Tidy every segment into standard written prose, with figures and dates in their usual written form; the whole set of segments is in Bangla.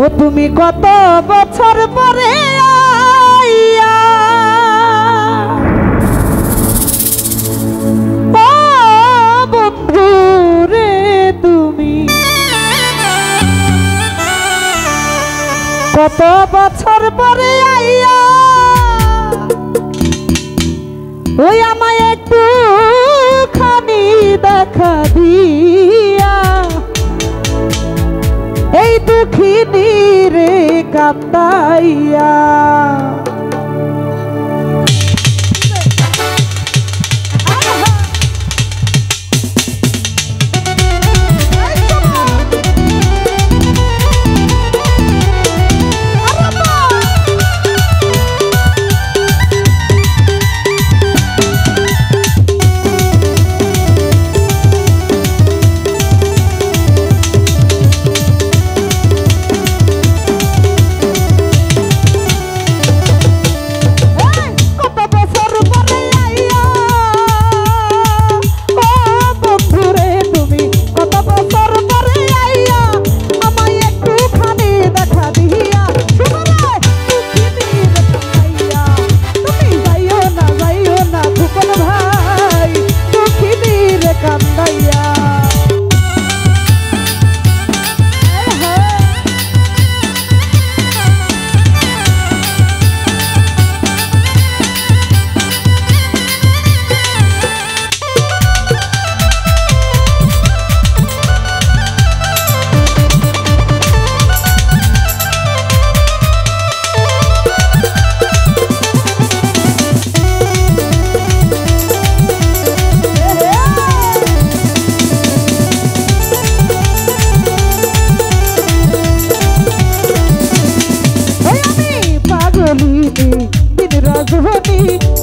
ও তুমি কত বছর পরে আইয়া ও বন্ধু রে তুমি কত বছর পরে আইয়া ওই আমায় একটু খানি দেখা দিয়া এই দুঃখিনী রে কান্দাইয়া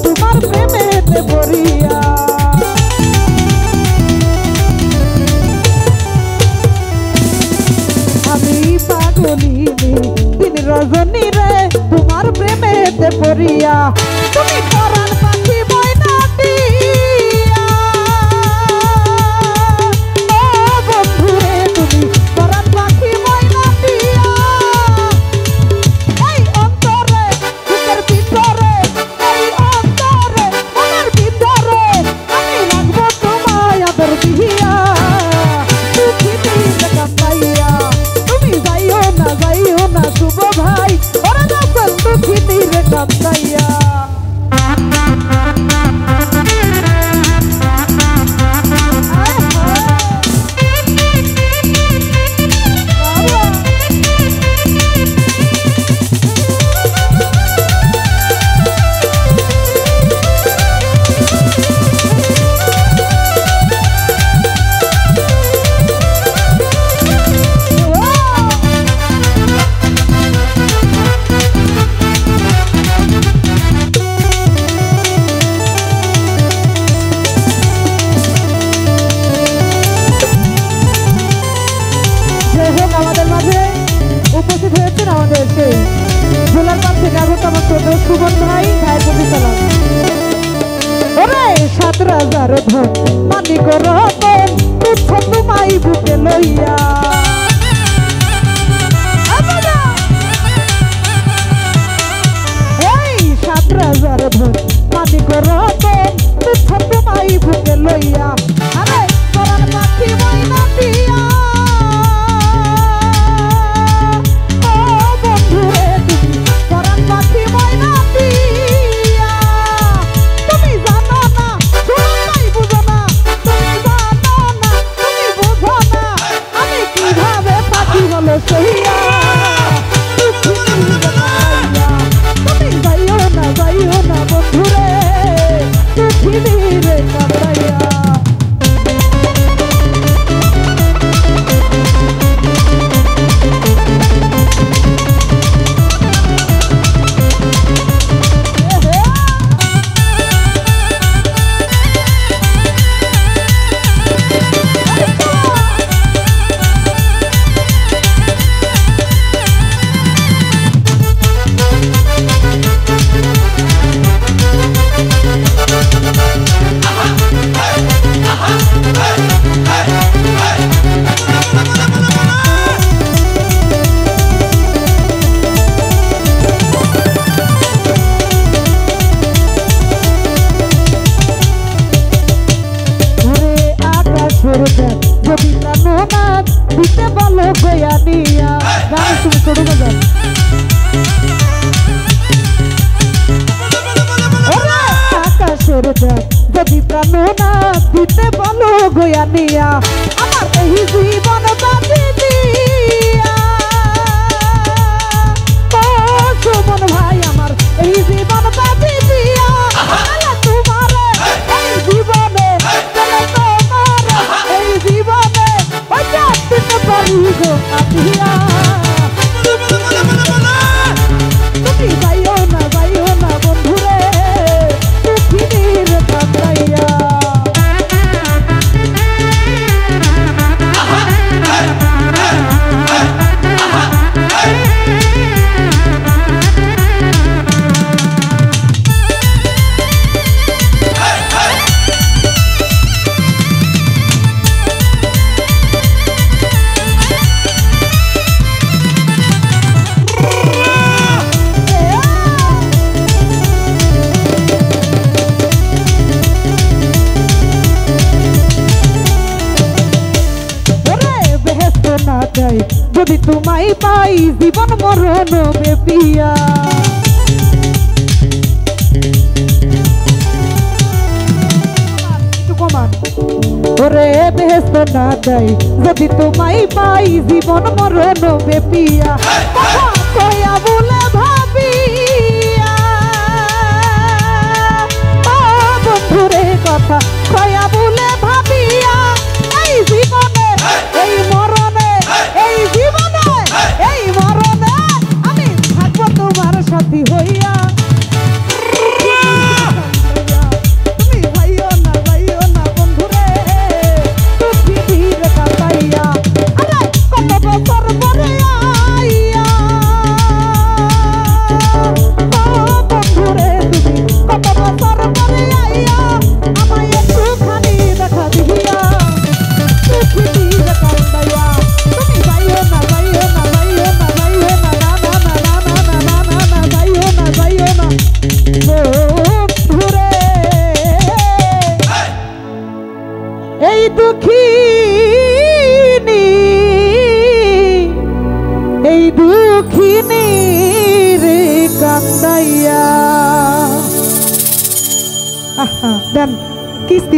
তোমার প্রেমেতে পড়িয়া আমি পাগলিনী দিন রজনী রে তোমার প্রেমেতে পড়িয়া তুমি পরাণ পাখি ময়না দিয়া ও বন্ধু রে তুমি পরাণ পাখি ময়না দিয়া এই অন্তরে বুকের ভিতরে শুভ ভাই ওরা যখন দুঃখিনী রে কান্দাইয়া আমাদের মাঝে উপস্থিত হয়েছেন আমাদের সেই জোলার পাশ থেকে আগত আমার ছোট সুবন ভাই ভাইয়ের প্রতি সালাম। ওরে ৭,০০০ ধন মালিক রতন তুচ্ছ তোমায় বুকে লইয়া এই ৭,০০০ ধন মালিক রতন তুচ্ছ তোমায় বুকে লইয়া আরে পরাণ পাখি ময়না দিয়া গান তুমি ছোট বাজার আকাশের দেখ যদি প্রাণ না দিতে বলো গয়া নিয়া আমার এই জীবন বাঁচি দিয়া ও সুমন ভাই আমার এই জীবন বাঁচি দিয়া তোমার এই জীবনে তোমার এই জীবনে দিতে পারি গো আতিয়া তুমি যাইও না বন্ধুরে পৃথিবীর কাঁদাইয়া যদি তোমায় পাই জীবন মরণ বেপিয়া ওরে বেহেস্ত না দেয় যদি তোমায় পাই জীবন মরণ বেপিয়া কয়া বলে ভাবিয়া বন্ধুরে কথা কয়া বলে ভাবিয়া এই জীবনে এই মরণে এই জীবনে এই মরণে আমি থাকবো তোমার সাথী হইয়া তুমি ভাইও না বন্ধুরে পৃথিবীর কাঁদাইয়া আরে কত বছর পরে আইয়া বন্ধুরে তুমি কত বছর পরে আইয়া আমায় একটুখানি দেখা দিহিয়া পৃথিবীর কাঁদাইয়া তুমি ভাইও না বন্ধুরে এই দুঃখিনী রে কান্দাইয়া দেন কিস্তি